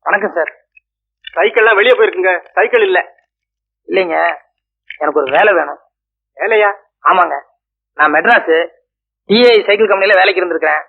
வணக்கம் சார். சைக்கிள்லாம் வெளியே போயிருக்குங்க. சைக்கிள் இல்ல. இல்லைங்க, எனக்கு ஒரு வேலை வேணும். வேலையா? ஆமாங்க, நான் மெட்ராஸ் டிஐ சைக்கிள் கம்பெனில வேலைக்கு இருந்திருக்கிறேன்.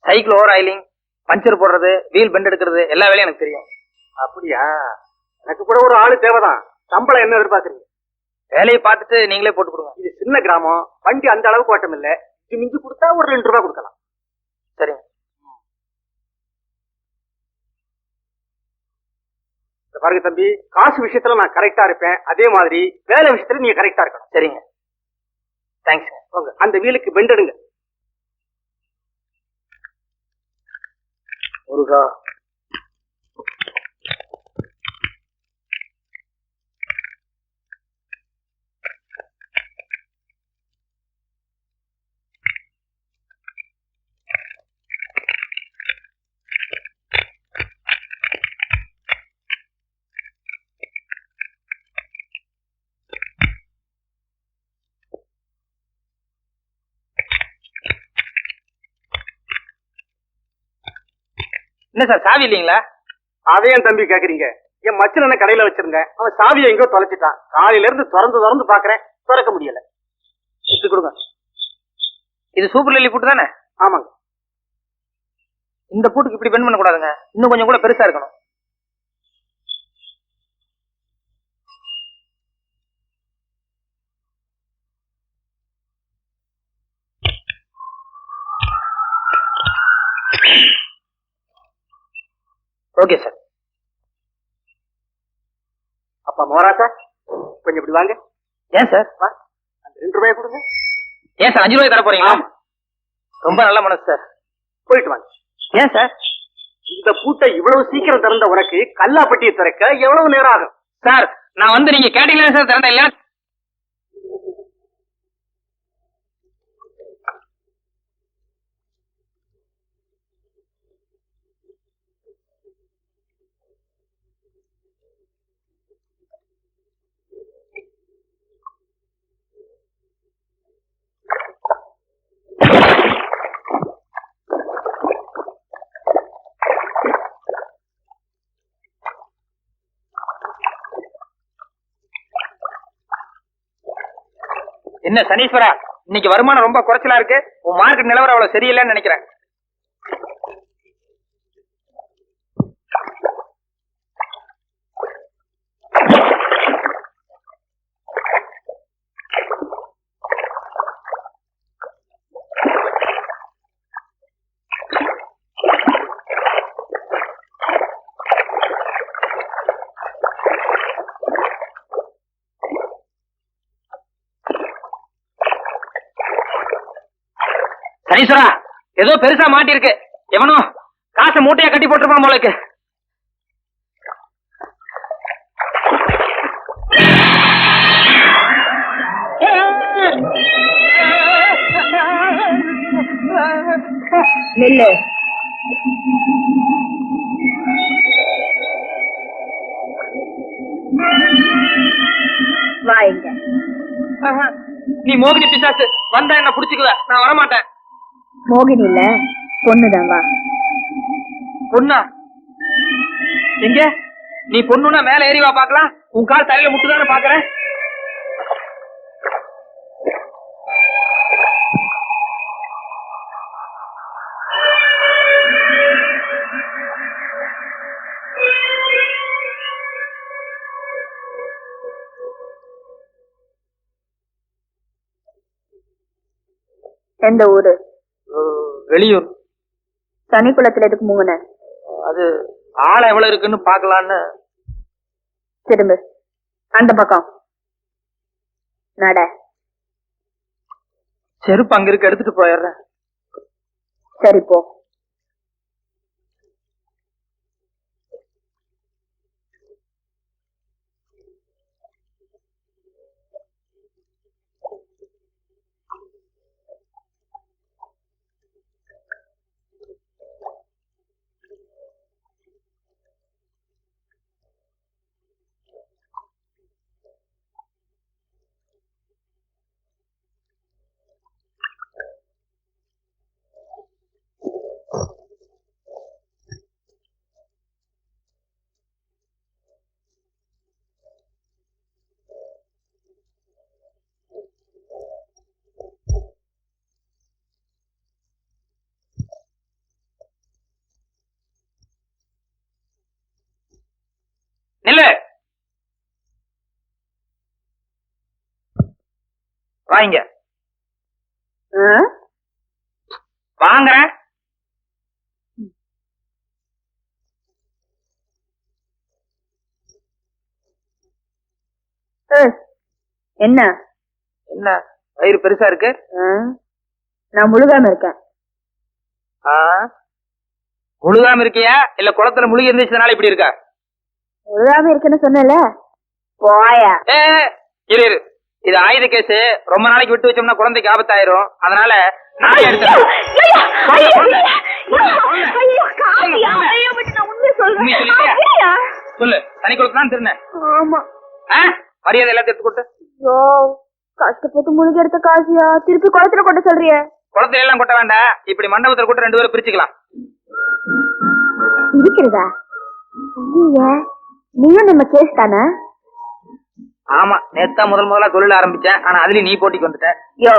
சைக்கிள் ஓவர் ஆயிலிங், பஞ்சர் போடுறது, வீல் பெண்ட் எடுக்கிறது எல்லா வேலையும் எனக்கு தெரியும். அப்படியா? எனக்கு கூட ஒரு ஆளு தேவைதான். சம்பளம் என்ன எதிர்பார்க்குறீங்க? வேலையை பார்த்துட்டு நீங்களே போட்டு கொடுங்க. இது சின்ன கிராமம், வண்டி அந்த அளவுக்கு ஓட்டம் இல்ல. மிஞ்சி கொடுத்தா ஒரு 2 ரூபாய் கொடுக்கலாம். சரிங்க. பாருங்க தம்பி, காசு விஷயத்துல நான் கரெக்டா இருப்பேன். அதே மாதிரி வேலை விஷயத்துல நீங்க கரெக்டா இருக்கணும். சரிங்க, தேங்க்ஸ். அந்த வீலுக்கு பெண்ட் எடுங்க. முருகா. என்ன சார், சாவி இல்லைங்களா? அதையும் தம்பி கேக்குறீங்க? என் மச்சன கடையில வச்சிருங்க. அவன் சாவியை எங்கோ தொலைச்சிட்டான். காலையில இருந்து திறந்து பாக்குறேன், திறக்க முடியல. இப்படி கொடுங்க. இது சூப்பர் லில்லி பூட்டு தானே? ஆமாங்க. இந்த பூட்டுக்கு இப்படி பெண்ட் பண்ண கூடாதுங்க, இன்னும் கொஞ்சம் கூட பெருசா இருக்கணும். Okay sir. அப்பா மோராசா, கொஞ்சம் இப்படி வாங்க. ஏன் சார்? அந்த 2 ரூபாய் கொடுங்க. ஏன் சார் 5 ரூபாய் தர போறீங்களா? ரொம்ப நல்ல மனசு சார். போயிட்டு வாங்க. ஏன் சார்? இந்த பூட்டை இவ்வளவு சீக்கிரம் திறந்த உனக்கு கல்லாப்பட்டியை திறக்க எவ்வளவு நேரம் ஆகும்? சார், நான் வந்து நீங்க கேட்டீங்களா சார் திறந்த இல்ல? என்ன சனீஸ்வரா, இன்னைக்கு வருமானம் ரொம்ப குறைச்சலா இருக்கு. உன் மார்க்கெட் நிலவரம் அவ்வளவு சரியில்லைன்னு நினைக்கிறேன். சனீஸ்வரா, ஏதோ பெருசா மாட்டி இருக்கு. எவனோ காசை மூட்டையா கட்டி போட்டுருப்பான் போலக்கு. நில்லு. வாங்க. நீ மோகினி பிசாசு, வந்தா என்ன புடிச்சுக்குவ, நான் வரமாட்டேன். மோகினி இல்ல, பொண்ணுதான். வா. பொண்ணா? எங்க? நீ பொண்ணுன்னா மேல ஏறி வா பாக்கலாம். உன் கால் தலையில முட்டுதானே பாக்குறேன். எந்த ஊரு? வெளியூர். சனிக்குளத்துல எதுக்கு மூணு? அது ஆளை எவ்வளவு இருக்குன்னு பாக்கலான்னு. திரும்ப அந்த பக்கம் நட. செருப்பு அங்க இருக்கு, எடுத்துட்டு போயிடுறேன். சரி போ. இல்ல வாங்க வாங்குறேன். என்ன என்ன வயிறு பெருசா இருக்கு? நான் முழுகாம இருக்கேன். முழுகாம இருக்கியா இல்ல குளத்துல முழுகி இருந்துச்சதுனால இப்படி இருக்கா? முழுகாம இருக்குன்னு சொன்னல. போயா. இரு இரு, இது ஆயுத கேஸ். ரொம்ப நாளைக்கு விட்டு வச்சோம்னா குழந்தைக்கு ஆபத்தாயிரும். அதனால நான் எடுத்தேன். சொல்லு, தனி குளத்துல தான் திருநேன். ஆமா. மரியாதை எல்லாத்தையும் எடுத்து கொட்டு. கஷ்டப்பட்டு முழுகி எடுத்த காசியா திருப்பி குளத்துல கொட்ட சொல்றிய? குளத்துல எல்லாம் கொட்ட வேண்டாம், இப்படி மண்டபத்துல கொட்ட 2 பேரும் பிரிச்சுக்கலாம். இருக்கிறதா? நீயும் நம்ம கேஸ் தானே? ஆமா, நேத்தா முதலா தொழில் ஆரம்பிச்சேன். ஆனா அதுலயும் நீ போட்டிக்கு வந்துட்ட. யோ,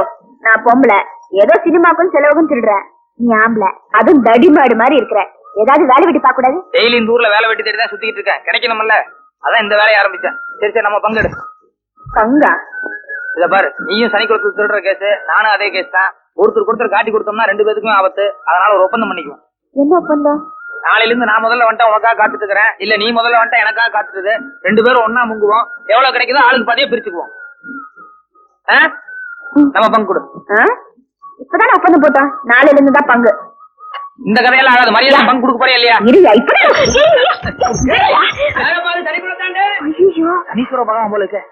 நான் பொம்பளை, ஏதோ சினிமாக்கும் செலவுக்கும் திருடுற. நீ ஆம்பளை, அதுவும் தடிமாடு மாதிரி இருக்கிற. ஏதாவது வேலை வெட்டி பார்க்க கூடாது? டெய்லி இந்த ஊர்ல வேலை வெட்டி தேடி தான் சுத்திக்கிட்டு இருக்கேன். கிடைக்கணும்ல, அதான் இந்த வேலையை ஆரம்பிச்சேன். சரி சரி, நம்ம பங்கெடு. பங்கா? இத பாரு, நீயும் சனிக்குளத்துல திருடுற கேஸ், நானும் அதே கேஸ் தான். ஒருத்தர் காட்டி கொடுத்தோம்னா 2 பேருக்குமே ஆபத்து. அதனால ஒரு ஒப்பந்தம் பண்ணிக்குவோம். என்ன ஒப்பந்தம்? நாளையில இருந்து நான் முதல்ல வந்துட்டா உனக்காக காத்துட்டு இருக்கிறேன், இல்ல நீ முதல்ல வந்துட்டா எனக்காக காத்துட்டு. 2 பேரும் ஒன்னா முங்குவோம். எவ்வளவு கிடைக்குதோ ஆளுக்கு பாதியா பிரிச்சுக்குவோம். நம்ம பங்கு கொடு. இப்பதான் ஒப்பந்தம் போட்டோம், நாளையில இருந்து தான் பங்கு. இந்த கதையெல்லாம் ஆகாது. மரியாதை பங்கு கொடுக்க போறியா இல்லையா? சனீஸ்வர பகவான் போல இருக்கு.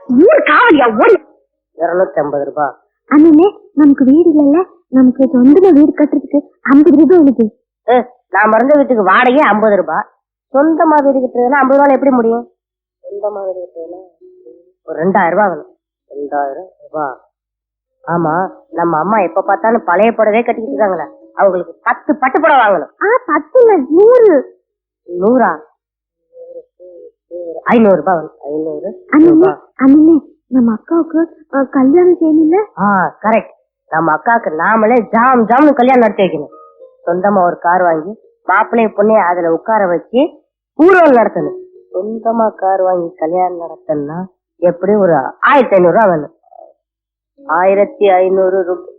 250 ரூபாய். அண்ணே, நமக்கு வீடு இல்லல்ல, நமக்கு சொந்தமா வீடு கட்டுறதுக்கு 50 ரூபாய் எனக்கு. நான் மறந்த வீட்டுக்கு வாடகை 50 ரூபாய். சொந்தமா வீடு கட்டுறதுன்னா 50 ரூபாய் எப்படி முடியும்? சொந்தமா வீடு கட்டுறதுன்னா ஒரு 2000 ரூபாய் வேணும். 2000 ரூபாய். ஆமா, நம்ம அம்மா எப்ப பார்த்தாலும் பழைய புடவே கட்டிக்கிட்டு இருக்காங்களே, அவங்களுக்கு 10 பட்டு புடவை வாங்கணும். 10 இல்ல 100. 100ஆ? 500 ரூபாய் வேணும். 500. அண்ணே, நம்ம அக்காவுக்கு கல்யாணம் செய்யணும்ல? கரெக்ட். நம்ம அக்காவுக்கு நாமளே ஜாம்னு கல்யாணம் நடத்தி வைக்கணும். சொந்தமா ஒரு கார் வாங்கி மாப்பிள்ளைய பொண்ணே அதுல உட்கார வச்சு ஊர்வலம் நடத்தணும். சொந்தமா கார் வாங்கி கல்யாணம் நடத்தணும்னா எப்படி ஒரு 1500 ரூபாய் வேணும். 1500 ரூபாய்.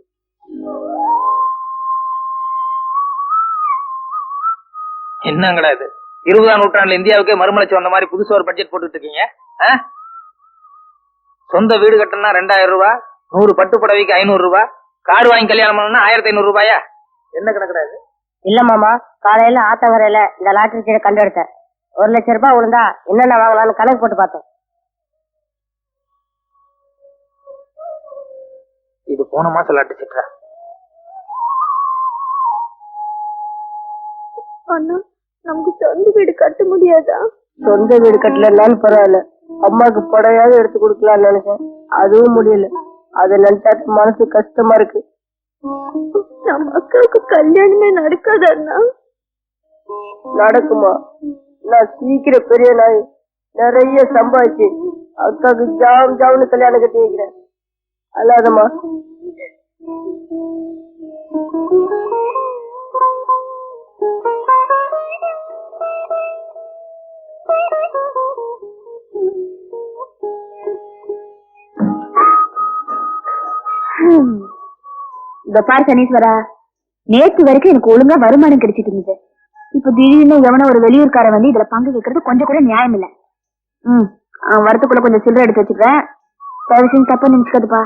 என்னங்கடா இது? 20ஆம் நூற்றாண்டுல இந்தியாவுக்கே மறுமலர்ச்சி வந்த மாதிரி புதுசா ஒரு பட்ஜெட் போட்டுட்டு இருக்கீங்க. சொந்த வீடு கட்டணும்னா 2000 ரூபாய், 100 பட்டு புடவைக்கு 500 ரூபாய், கார் வாங்கி கல்யாணம் பண்ணணும்னா 1500 ரூபாயா? என்ன கணக்குடா இது? இல்ல மாமா, காலையில ஆத்தங்கரையில இந்த லாட்டரி சீட்டை கண்டு எடுத்தேன். 1 லட்சம் ரூபாய் விழுந்தா என்னென்ன வாங்கலாம்னு கணக்கு போட்டு பார்த்தேன். இது போன மாசம் லாட்டரி சீட்டா? அண்ணா, நமக்கு சொந்த வீடு கட்ட முடியாதா? சொந்த வீடு கட்டலன்னாலும் பரவாயில்ல, அம்மாக்கு புடவையாவது எடுத்து கொடுக்கலாம்னு நினைச்சேன். அதுவும் முடியல. அதை நினைச்சா மனசு கஷ்டமா இருக்கு. நம்ம அக்காவுக்கு கல்யாணமே நடக்காத அண்ணா? நடக்குமா? நான் சீக்கிரம் பெரிய நாய் நிறைய சம்பாதிச்சு அக்காவுக்கு ஜாம்னு கல்யாணம் கட்டி வைக்கிறேன். அல்லாதம்மா. இந்த பார் சனீஸ்வரா, நேற்று வரைக்கும் எனக்கு ஒழுங்கா வருமானம் கிடைச்சிட்டு இருந்தது. இப்ப திடீர்னு எவனோ ஒரு வெளியூர்கார வந்து இதுல பங்கு வைக்கிறது கொஞ்சம் கூட நியாயம் இல்ல. வரத்துக்குள்ள கொஞ்சம் சில்லறை எடுத்து வச்சுக்கிறேன். தயவுசெய்து தப்பா நினைச்சுக்காதுப்பா.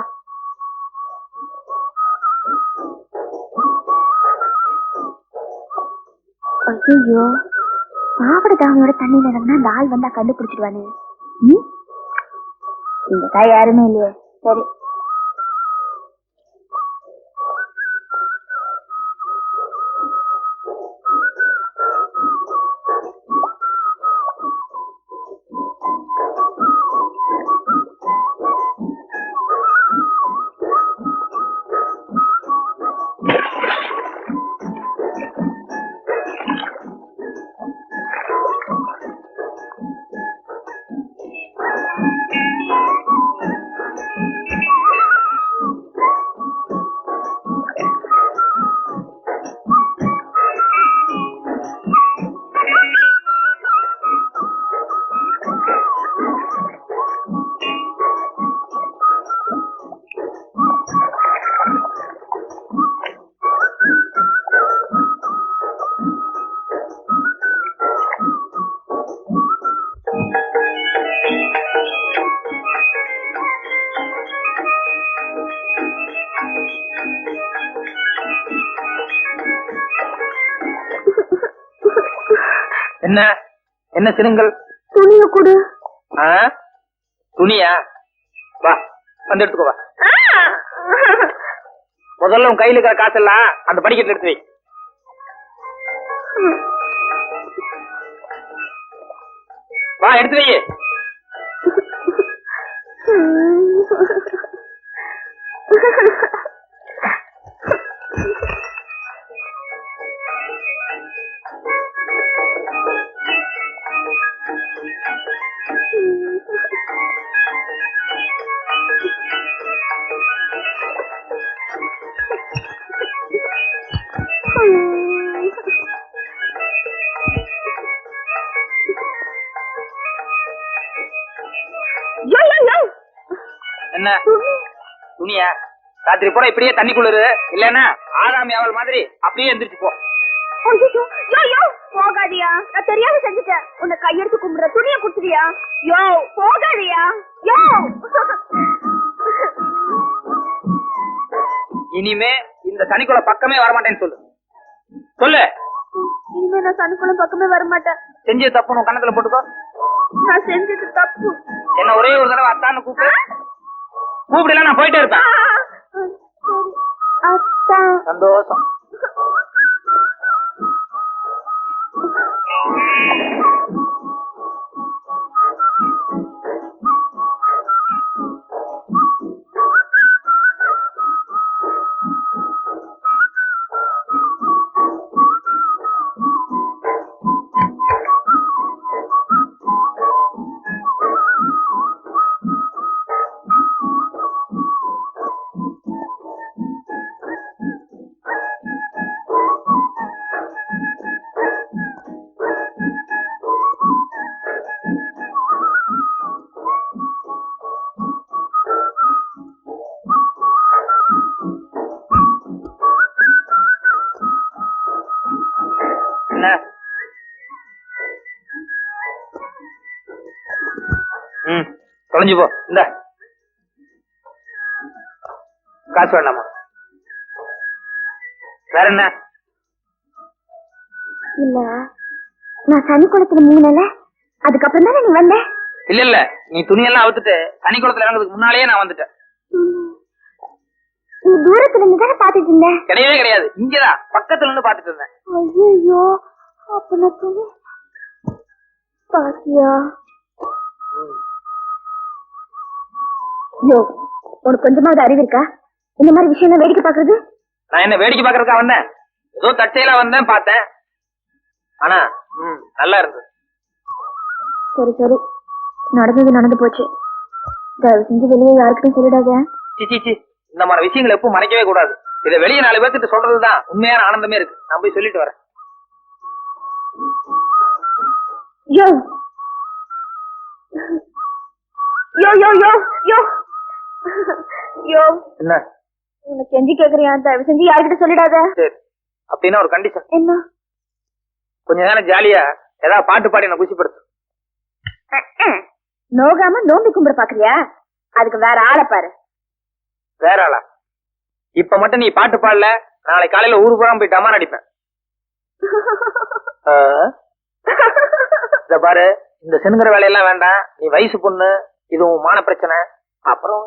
ஐயோ, பாவட தாவணியோட தண்ணியில இறங்கினா அந்த ஆள் வந்தா கண்டுபிடிச்சிடுவானு. இந்த தாய் யாருமே இல்லையே. சரி, என்ன என்ன சிறுங்கள்? துணிய கொடு. ஆ? துணியா? வா வந்து எடுத்துக்கோ வா. முதல்ல உன் கையில இருக்கிற காசெல்லாம் அந்த படிக்கட்டுல எடுத்து வை. வா எடுத்து வை. என்ன துணியா? ராத்திரி பூரா இப்படியே தண்ணி குளிரு, இல்லன்னா ஆதாமி அவள் மாதிரி அப்படியே எந்திரிச்சு போ. போகாதியா, நான் தெரியாம செஞ்சுட்டேன். உன்னை கையெடுத்து கும்பிடுற, துணியை குடுத்துறியா? யோ போகாதியா. யோ இனிமே இந்த சனிக்குள்ள பக்கமே வரமாட்டேன்னு சொல்லு. சொல்லு. இனிமே நான் சனிக்குளம் பக்கமே வரமாட்டேன். செஞ்சது தப்பு உன் கண்ணத்துல போட்டுக்கோ. நான் செஞ்சது தப்பு. என்ன ஒரே ஒரு தடவை அத்தான்னு கூப்பிடு. கூப்பிடல நான் போயிட்டே இருப்பேன். அத்தா. சந்தோஷம். என்ன? தொலைஞ்சு போ. இந்த காசு வேண்டாமா? வேற என்ன? இல்ல, நான் சனிக்குளத்துல மூணல, அதுக்கப்புறம் தானே நீ வந்த. இல்ல இல்ல, நீ துணியெல்லாம் அவுத்துட்டு சனிக்குளத்துல இறங்குறதுக்கு முன்னாலேயே நான் வந்துட்டேன். நீ தூரத்துல இருந்து தானே பாத்துட்டு இருந்த. கிடையவே கிடையாது, இங்கதான் பக்கத்துல இருந்து பாத்துட்டு இருந்தேன். ஐயோ, அப்ப நான் துணி பாத்தியா? யோ, உனக்கு கொஞ்சமாவது அறிவு இருக்கா? இந்த மாதிரி விஷயம் வேடிக்கை பாக்குறது. நான் என்ன வேடிக்கை பாக்குறதுக்கா வந்தேன்? ஏதோ தற்செயலா வந்தேன், பார்த்தேன். ஆனா நல்லா இருந்தது. சரி சரி, நடந்தது நடந்து போச்சு. தயவு செஞ்சு வெளியே யாருக்கிட்டும் சொல்லிடாத. சிச்சி, இந்த மாதிரி விஷயங்களை எப்பவும் மறைக்கவே கூடாது. இதை வெளியே 4 பேர்த்திட்டு சொல்றதுதான் உண்மையான ஆனந்தமே இருக்கு. நான் போய் சொல்லிட்டு வரேன். யோ யோ யோ யோ யோ யோ, என்ன? உனக்கு கெஞ்சி கேக்குறியா? தயவு செஞ்சு யாருக்கிட்ட சொல்லிடாத. சரி, அப்படின்னா ஒரு கண்டிஷன். என்ன? கொஞ்ச நேரம் ஜாலியா ஏதாவது பாட்டு பாடி என்ன குஷிப்படுத்து. நோகாம நோம்பி கும்பிட பாக்குறியா? அதுக்கு வேற ஆளை பாரு. வேற ஆளா? இப்ப மட்டும் நீ பாட்டு பாடல, நாளை காலையில ஊரு பூரா போய் டமார் அடிப்பேன். இத பாரு, இந்த செனுங்கிற வேலையெல்லாம் வேண்டாம். நீ வயசு பொண்ணு, இது உன் மான பிரச்சனை. அப்புறம்